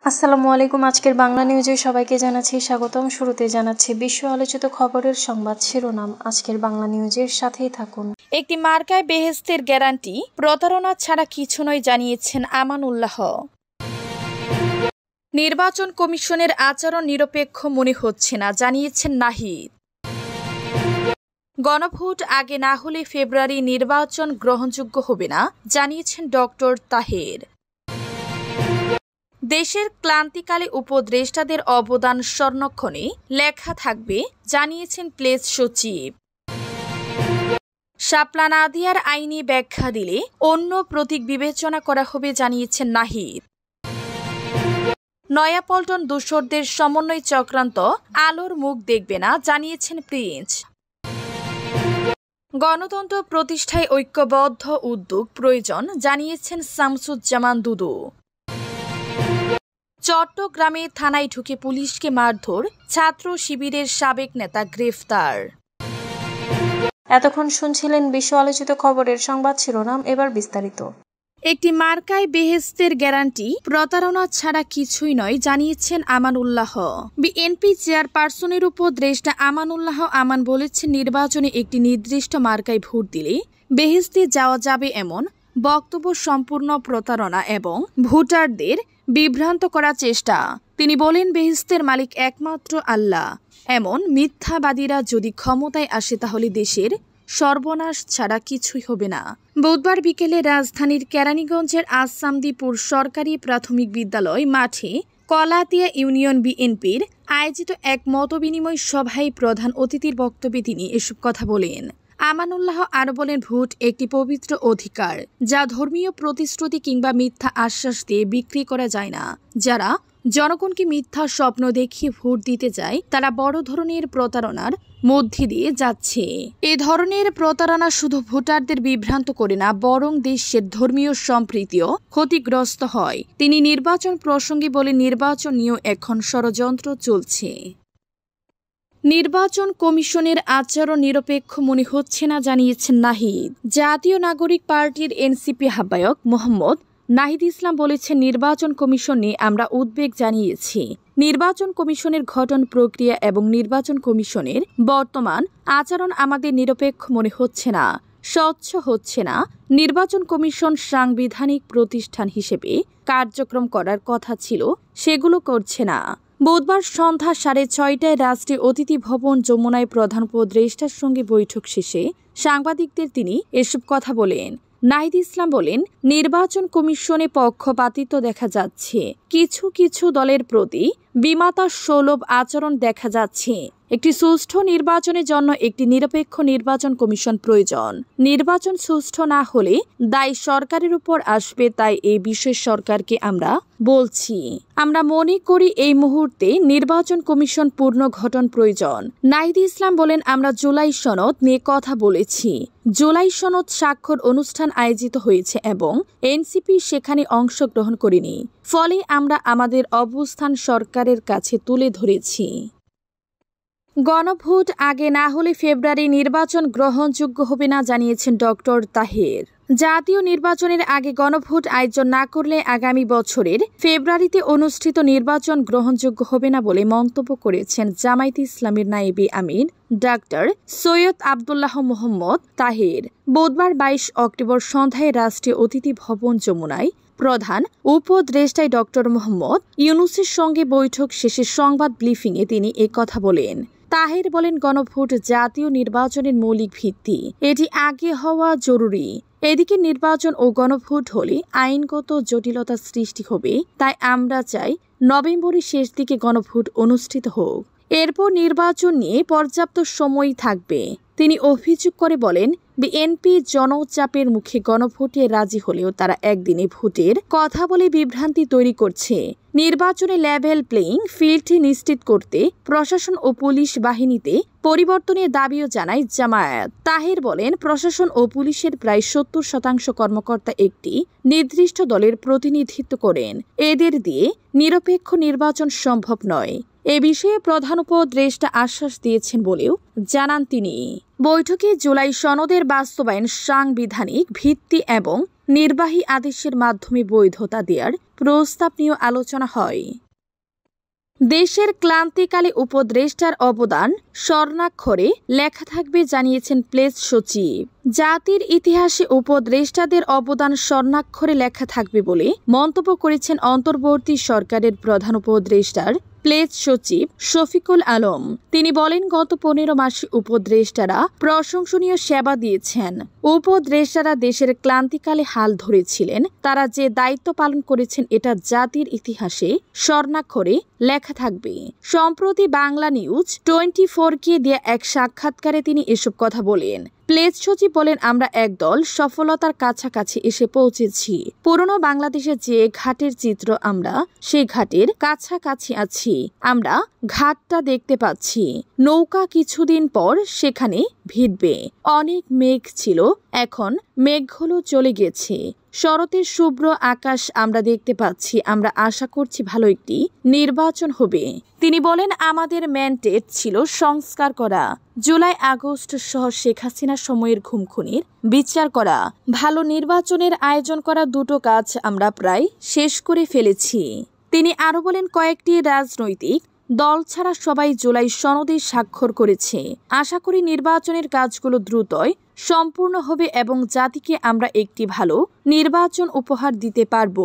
আসসালামু আলাইকুম। আজকের বাংলা নিউজে সবাইকে জানাচ্ছি স্বাগতম। শুরুতে জানাচ্ছি বিশ্ব আলোচিত খবরের সংবাদ শিরোনাম। আজকের বাংলা নিউজের সাথেই থাকুন। একটি মার্কায় বেহেশতের গ্যারান্টি, প্রতারণা ছাড়া কিছু নয় জানিয়েছেন আমানুল্লাহ। নির্বাচন কমিশনের আচরণ নিরপেক্ষ মনে হচ্ছে না জানিয়েছেন নাহিদ। গণভোট আগে না হলে ফেব্রুয়ারি নির্বাচন গ্রহণযোগ্য হবে না জানিয়েছেন ডক্টর তাহের। দেশের ক্লান্তিকালে উপদেষ্টাদের অবদান স্বর্ণক্ষণে লেখা থাকবে জানিয়েছেন প্লেস সচিব। শাপলা নাদিয়ার আইনি ব্যাখ্যা দিলে অন্য প্রতীক বিবেচনা করা হবে জানিয়েছেন নাহিদ। নয়াপল্টন দূষরদের সমন্বয় চক্রান্ত, আলোর মুখ দেখবে না জানিয়েছেন প্রিন্স। গণতন্ত্র প্রতিষ্ঠায় ঐক্যবদ্ধ উদ্যোগ প্রয়োজন জানিয়েছেন শামসুজ্জামান দুদু। চট্টগ্রামে থানায় ঢুকে পুলিশকে মারধর, ছাত্র শিবিরের সাবেক নেতা গ্রেফতার। এতক্ষণ শুনছিলেন বিশ্ব আলোচিত খবরের সংবাদ শিরোনাম, এবার বিস্তারিত। একটি মার্কায় বেহেশতের গ্যারান্টি, প্রতারণা ছাড়া কিছুই নয় জানিয়েছেন আমানুল্লাহ। বিএনপি চেয়ারপারসনের উপদেষ্টা আমানুল্লাহ আমান বলেছেন, নির্বাচনে একটি নির্দিষ্ট মার্কায় ভোট দিলে বেহেশতে যাওয়া যাবে এমন বক্তব্য সম্পূর্ণ প্রতারণা এবং ভোটারদের বিভ্রান্ত করার চেষ্টা। তিনি বলেন, বেহেশতের মালিক একমাত্র আল্লাহ। এমন মিথ্যাবাদীরা যদি ক্ষমতায় আসে তাহলে দেশের সর্বনাশ ছাড়া কিছুই হবে না। বুধবার বিকেলে রাজধানীর কেরানীগঞ্জের আসামদীপুর সরকারি প্রাথমিক বিদ্যালয় মাঠে কলাতিয়া ইউনিয়ন বিএনপির আয়োজিত এক মতবিনিময় সভায় প্রধান অতিথির বক্তব্যে তিনি এসব কথা বলেন। আমানুল্লাহ আরও বলেন, ভোট একটি পবিত্র অধিকার যা ধর্মীয় প্রতিশ্রুতি কিংবা মিথ্যা আশ্বাস দিয়ে বিক্রি করা যায় না। যারা জনগণকে মিথ্যা স্বপ্ন দেখিয়ে ভোট দিতে যায় তারা বড় ধরনের প্রতারণার মধ্যে দিয়ে যাচ্ছে। এ ধরনের প্রতারণা শুধু ভোটারদের বিভ্রান্ত করে না, বরং দেশের ধর্মীয় সম্প্রীতিও ক্ষতিগ্রস্ত হয়। তিনি নির্বাচন প্রসঙ্গে বলে, নির্বাচন নিয়েও এখন ষড়যন্ত্র চলছে। নির্বাচন কমিশনের আচরণ নিরপেক্ষ মনে হচ্ছে না জানিয়েছেন নাহিদ। জাতীয় নাগরিক পার্টির এনসিপি আহ্বায়ক মোহাম্মদ নাহিদ ইসলাম বলেছেন, নির্বাচন কমিশন নিয়ে আমরা উদ্বেগ জানিয়েছি। নির্বাচন কমিশনের গঠন প্রক্রিয়া এবং নির্বাচন কমিশনের বর্তমান আচরণ আমাদের নিরপেক্ষ মনে হচ্ছে না, স্বচ্ছ হচ্ছে না। নির্বাচন কমিশন সাংবিধানিক প্রতিষ্ঠান হিসেবে কার্যক্রম করার কথা ছিল, সেগুলো করছে না। বুধবার সন্ধ্যা 6:30টায় রাষ্ট্রীয় অতিথি ভবন যমুনায় প্রধান উপদেষ্টার সঙ্গে বৈঠক শেষে সাংবাদিকদের তিনি এসব কথা বলেন। নাহিদ ইসলাম বলেন, নির্বাচন কমিশনে পক্ষপাতিত্ব দেখা যাচ্ছে। কিছু কিছু দলের প্রতি বিমাতা সুলভ আচরণ দেখা যাচ্ছে। একটি সুষ্ঠু নির্বাচনের জন্য একটি নিরপেক্ষ নির্বাচন কমিশন প্রয়োজন। নির্বাচন সুষ্ঠু না হলে দায় সরকারের উপর আসবে, তাই এই বিষয়ে সরকারকে আমরা বলছি। আমরা মনে করি এই মুহূর্তে নির্বাচন কমিশন পুনর্গঠন প্রয়োজন। নাহিদ ইসলাম বলেন, আমরা জুলাই সনদ নিয়ে কথা বলেছি। জুলাই সনদ স্বাক্ষর অনুষ্ঠান আয়োজিত হয়েছে এবং এনসিপি সেখানে অংশগ্রহণ করেনি। ফলে আমরা আমাদের অবস্থান সরকারের কাছে তুলে ধরেছি। গণভোট আগে না হলে ফেব্রুয়ারি নির্বাচন গ্রহণযোগ্য হবে না জানিয়েছেন ডক্টর তাহের। জাতীয় নির্বাচনের আগে গণভোট আয়োজন না করলে আগামী বছরের ফেব্রুয়ারিতে অনুষ্ঠিত নির্বাচন গ্রহণযোগ্য হবে না বলে মন্তব্য করেছেন জামায়াতে ইসলামীর নায়েবে আমির ডাক্তার সৈয়দ আবদুল্লাহ মোহাম্মদ তাহের। বুধবার 22 অক্টোবর সন্ধ্যায় রাষ্ট্রীয় অতিথি ভবন যমুনায় প্রধান উপদেষ্টা ডক্টর মোহাম্মদ ইউনূসের সঙ্গে বৈঠক শেষে সংবাদ ব্রিফিংয়ে তিনি কথা বলেন। তাহের বলেন, গণভোট জাতীয় নির্বাচনের মৌলিক ভিত্তি, এটি আগে হওয়া জরুরি। এদিকে নির্বাচন ও গণভোট হলে আইনগত জটিলতা সৃষ্টি হবে, তাই আমরা চাই নভেম্বরের শেষ দিকে গণভোট অনুষ্ঠিত হোক। এরপর নির্বাচন নিয়ে পর্যাপ্ত সময় থাকবে। তিনি অভিযোগ করে বলেন, বিএনপি জনচাপের মুখে গণভোটে রাজি হলেও তারা একদিনে ভোটের কথা বলে বিভ্রান্তি তৈরি করছে। নির্বাচনে লেভেল প্লেইং ফিল্ড নিশ্চিত করতে প্রশাসন ও পুলিশ বাহিনীতে পরিবর্তনের দাবিও জানায় জামায়াত। তাহের বলেন, প্রশাসন ও পুলিশের প্রায় 70% কর্মকর্তা একটি নির্দিষ্ট দলের প্রতিনিধিত্ব করেন। এদের দিয়ে নিরপেক্ষ নির্বাচন সম্ভব নয়। এ বিষয়ে প্রধান উপদেষ্টা আশ্বাস দিয়েছেন বলেও জানান তিনি। বৈঠকে জুলাই সনদের বাস্তবায়ন, সাংবিধানিক ভিত্তি এবং নির্বাহী আদেশের মাধ্যমে বৈধতা দেওয়ার প্রস্তাব নিয়ে আলোচনা হয়। দেশের ক্লান্তিকালে উপদেষ্টার অবদান স্বর্ণাক্ষরে লেখা থাকবে জানিয়েছেন প্রেস সচিব। জাতির ইতিহাসে উপদেষ্টাদের অবদান স্বর্ণাক্ষরে লেখা থাকবে বলে মন্তব্য করেছেন অন্তর্বর্তী সরকারের প্রধান উপদেষ্টার প্রেস সচিব শফিকুল আলম। তিনি বলেন, গত 15 মাসে উপদেষ্টারা প্রশংসনীয় সেবা দিয়েছেন। উপদেষ্টারা দেশের ক্লান্তিকালে হাল ধরেছিলেন। তারা যে দায়িত্ব পালন করেছেন এটা জাতির ইতিহাসে স্বর্ণাক্ষরে লেখা থাকবে। সম্প্রতি বাংলা নিউজ 24-কে দেয়া এক সাক্ষাৎকারে তিনি এসব কথা বলেন। প্রেস সচিব বলেন, আমরা একদল সফলতার কাছাকাছি এসে পৌঁছেছি। পুরনো বাংলাদেশের যে ঘাটের চিত্র, আমরা সেই ঘাটের কাছাকাছি আছি। আমরা ঘাটটা দেখতে পাচ্ছি। নৌকা কিছুদিন পর সেখানে ভিড়বে। অনেক মেঘ ছিল, এখন মেঘগুলো চলে গেছে। শরতের শুভ্র আকাশ আমরা দেখতে পাচ্ছি। আমরা আশা করছি ভালো একটি নির্বাচন হবে। তিনি বলেন, আমাদের ম্যান্ডেট ছিল সংস্কার করা, জুলাই আগস্ট সহ শেখ হাসিনার সময়ের খুমখুনির বিচার করা, ভালো নির্বাচনের আয়োজন করা। দুটো কাজ আমরা প্রায় শেষ করে ফেলেছি। তিনি আরও বলেন, কয়েকটি রাজনৈতিক দল ছাড়া সবাই জুলাই সনদে স্বাক্ষর করেছে। আশা করি নির্বাচনের কাজগুলো দ্রুতই সম্পূর্ণ হবে এবং জাতিকে আমরা একটি ভালো নির্বাচন উপহার দিতে পারব।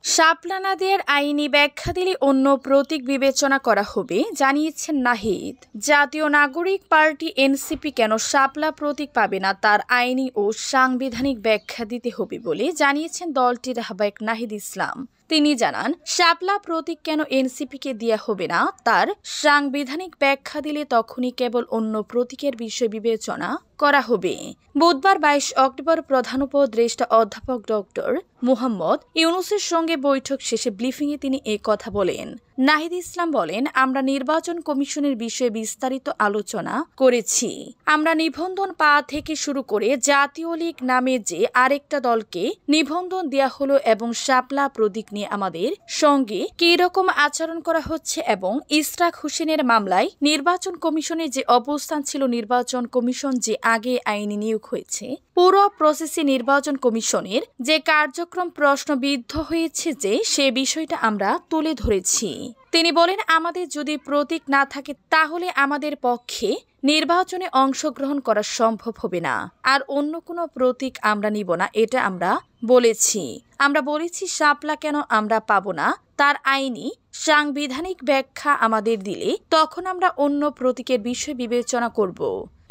শাপলা নদের আইনি ব্যাখ্যা দিলে অন্য প্রতীক বিবেচনা করা হবে জানিয়েছেন নাহিদ। জাতীয় নাগরিক পার্টি এনসিপি কেন শাপলা প্রতীক পাবে না তার আইনি ও সাংবিধানিক ব্যাখ্যা দিতে হবে বলে জানিয়েছেন দলটির আহ্বায়ক নাহিদ ইসলাম। তিনি জানান, শাপলা প্রতীক কেন এনসিপিকে দেয়া হবে না তার সাংবিধানিক ব্যাখ্যা দিলে তখনই কেবল অন্য প্রতীকের বিষয় বিবেচনা করা হবে। বুধবার 22 অক্টোবর প্রধান উপদেষ্টা অধ্যাপক ডক্টর মুহাম্মদ ইউনূসের সঙ্গে বৈঠক শেষে ব্রিফিংয়ে তিনি এই কথা বলেন। নাহিদ ইসলাম বলেন, আমরা নির্বাচন কমিশনের বিষয়ে বিস্তারিত আলোচনা করেছি। আমরা নিবন্ধন পাওয়া থেকে শুরু করে জাতীয় লীগ নামে যে আরেকটা দলকে নিবন্ধন দেয়া হলো এবং শাপলা প্রতীক নিয়ে আমাদের সঙ্গে কী রকম আচরণ করা হচ্ছে এবং ইশরাক হোসেনের মামলায় নির্বাচন কমিশনের যে অবস্থান ছিল, নির্বাচন কমিশন যে আগে আইনি নিয়োগ হয়েছে, পুরো প্রসেসে নির্বাচন কমিশনের যে কার্যক্রম প্রশ্নবিদ্ধ হয়েছে যে সে বিষয়টা আমরা তুলে ধরেছি। তিনি বলেন, আমাদের যদি প্রতীক না থাকে তাহলে আমাদের পক্ষে নির্বাচনে অংশগ্রহণ করা সম্ভব হবে না। আর অন্য কোনো প্রতীক আমরা নিব না, এটা আমরা বলেছি। আমরা বলেছি শাপলা কেন আমরা পাবো না তার আইনি সাংবিধানিক ব্যাখ্যা আমাদের দিলে তখন আমরা অন্য প্রতীকের বিষয় বিবেচনা করব।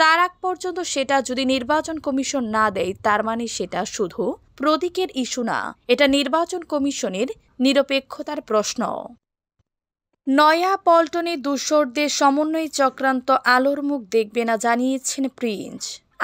তার আগ পর্যন্ত সেটা যদি নির্বাচন কমিশন না দেয় তার মানে সেটা শুধু প্রতীকের ইস্যু না, এটা নির্বাচন কমিশনের নিরপেক্ষতার প্রশ্ন। নয়া পল্টনে দূষরদের সমন্বয় চক্রান্ত আলোর মুখ দেখবে না জানিয়েছেন প্রিন্স।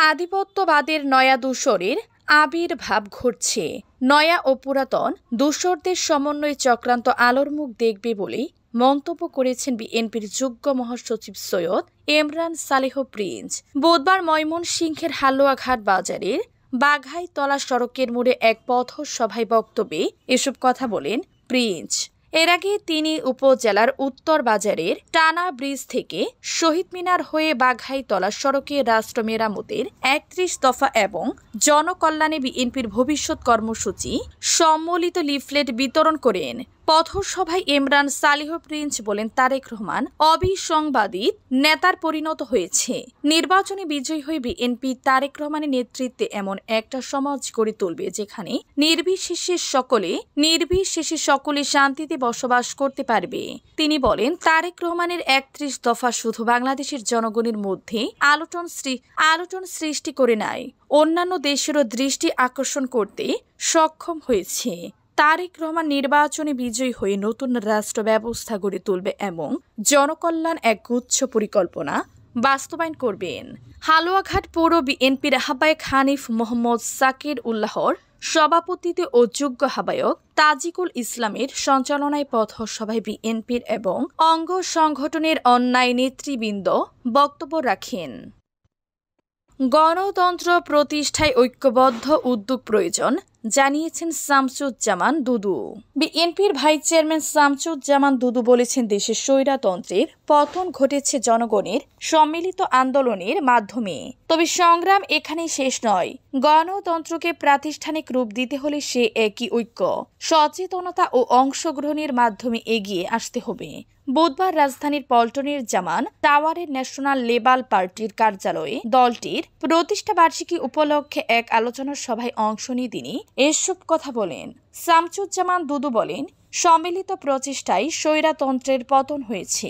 আধিপত্যবাদের নয়া দূষরের আবির্ভাব ঘটছে। নয়া ও পুরাতন দূষরদের সমন্বয় চক্রান্ত আলোর মুখ দেখবে বলেই মন্তব্য করেছেন বিএনপির যুগ্ম মহাসচিব সৈয়দ এমরান সালেহ প্রিন্স। বুধবার ময়মনসিংহের হালুয়াঘাট বাজারের বাঘাইতলা সড়কের মোড়ে এক পথসভায় বক্তব্যে এসব কথা বলেন প্রিন্স। এর আগে তিনি উপজেলার উত্তর বাজারের টানা ব্রিজ থেকে শহীদ মিনার হয়ে বাঘাইতলা সড়কে রাষ্ট্র মেরামতের 31 দফা এবং জনকল্যাণে বিএনপির ভবিষ্যৎ কর্মসূচি সম্মিলিত লিফলেট বিতরণ করেন। পথসভায় এমরান সালেহ প্রিন্স বলেন, তারেক রহমান অবিসংবাদিত নেতার পরিণত হয়েছে। নির্বাচনে বিজয়ী হয়ে বিএনপি তারেক রহমানের নেতৃত্বে এমন একটা সমাজ গড়ে তুলবে যেখানে নির্বিশেষে সকলে শান্তিতে বসবাস করতে পারবে। তিনি বলেন, তারেক রহমানের 31 দফা শুধু বাংলাদেশের জনগণের মধ্যে আলোটন সৃষ্টি করে নাই, অন্যান্য দেশেরও দৃষ্টি আকর্ষণ করতে সক্ষম হয়েছে। তারেক রহমান নির্বাচনে বিজয়ী হয়ে নতুন রাষ্ট্র ব্যবস্থা গড়ে তুলবে এবং জনকল্যাণ এক গুচ্ছ পরিকল্পনা বাস্তবায়ন করবেন। হালুয়াঘাট পৌর বিএনপির আহ্বায়ক হানিফ মোহাম্মদ সাকির উল্লাহর সভাপতিত্বে ও যোগ্য আহ্বায়ক তাজিকুল ইসলামের সঞ্চালনায় পথসভায় বিএনপির এবং অঙ্গ সংগঠনের অন্যায় নেতৃবৃন্দ বক্তব্য রাখেন। গণতন্ত্র প্রতিষ্ঠায় ঐক্যবদ্ধ উদ্যোগ প্রয়োজন জানিয়েছেন শামসুজ্জামান দুদু। বিএনপির ভাইস চেয়ারম্যান শামসুজ্জামান দুদু বলেছেন, দেশের স্বৈরতন্ত্রের পতন ঘটেছে জনগণের সম্মিলিত আন্দোলনের মাধ্যমে। তবে সংগ্রাম এখানেই শেষ নয়। গণতন্ত্রকে প্রাতিষ্ঠানিক রূপ দিতে হলে সে একই ঐক্য, সচেতনতা ও অংশগ্রহণের মাধ্যমে এগিয়ে আসতে হবে। বুধবার রাজধানীর পল্টনের জামান টাওয়ারের ন্যাশনাল লেবার পার্টির কার্যালয়ে দলটির প্রতিষ্ঠা বার্ষিকী উপলক্ষে এক আলোচনা সভায় অংশ নিয়ে তিনি এসব কথা বলেন। শামসুজ্জামান দুদু বলেন, সম্মিলিত প্রচেষ্টায় স্বৈরতন্ত্রের পতন হয়েছে।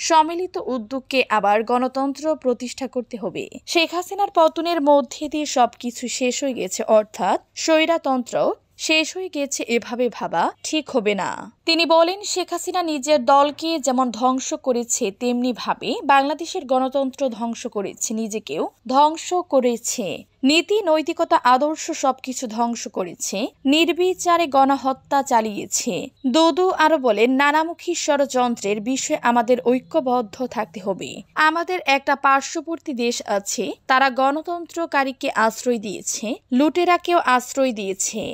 সম্মিলিত উদ্যোগকে আবার গণতন্ত্র প্রতিষ্ঠা করতে হবে। শেখ হাসিনার পতনের মধ্যে দিয়ে সবকিছু শেষ হয়ে গেছে, অর্থাৎ স্বৈরতন্ত্র শেষ হয়ে গেছে, এভাবে ভাবা ঠিক হবে না। তিনি বলেন, শেখ হাসিনা নিজের দলকে যেমন ধ্বংস করেছে, তেমনি ভাবে বাংলাদেশের গণতন্ত্র ধ্বংস করেছে, নিজেকেও ধ্বংস করেছে। নীতি, নৈতিকতা, আদর্শ সবকিছু ধ্বংস করেছে, নির্বিচারে গণহত্যা চালিয়েছে। দুদু আরো বলেন, নানামুখী ষড়যন্ত্রের বিষয়ে আমাদের ঐক্যবদ্ধ থাকতে হবে। আমাদের একটা পার্শ্ববর্তী দেশ আছে, তারা গণতন্ত্রকারীকে আশ্রয় দিয়েছে, লুটেরাকেও আশ্রয় দিয়েছে।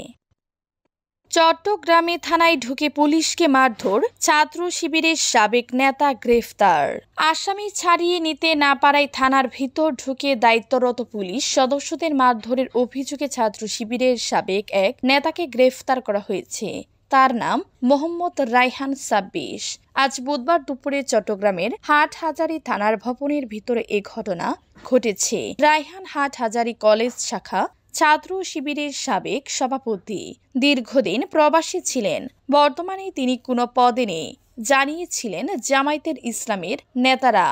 চট্টগ্রামে থানায় ঢুকে পুলিশকে মারধর, ছাত্র শিবিরের সাবেক নেতা গ্রেফতার। আসামি ছাড়িয়ে নিতে না পারায় থানার ভিতর ঢুকে দায়িত্বরত পুলিশ সদস্যদের মারধরের অভিযোগে ছাত্র শিবিরের সাবেক এক নেতাকে গ্রেফতার করা হয়েছে। তার নাম মোহাম্মদ রায়হান ২৬। আজ বুধবার দুপুরে চট্টগ্রামের হাটহাজারী থানার ভবনের ভিতরে এ ঘটনা ঘটেছে। রায়হান হাটহাজারী কলেজ শাখা ছাত্র শিবিরের সাবেক সভাপতি, দীর্ঘদিন প্রবাসী ছিলেন। বর্তমানে তিনি কোনো পদে নেই, জানিয়েছিলেন জামায়াতে ইসলামের নেতারা।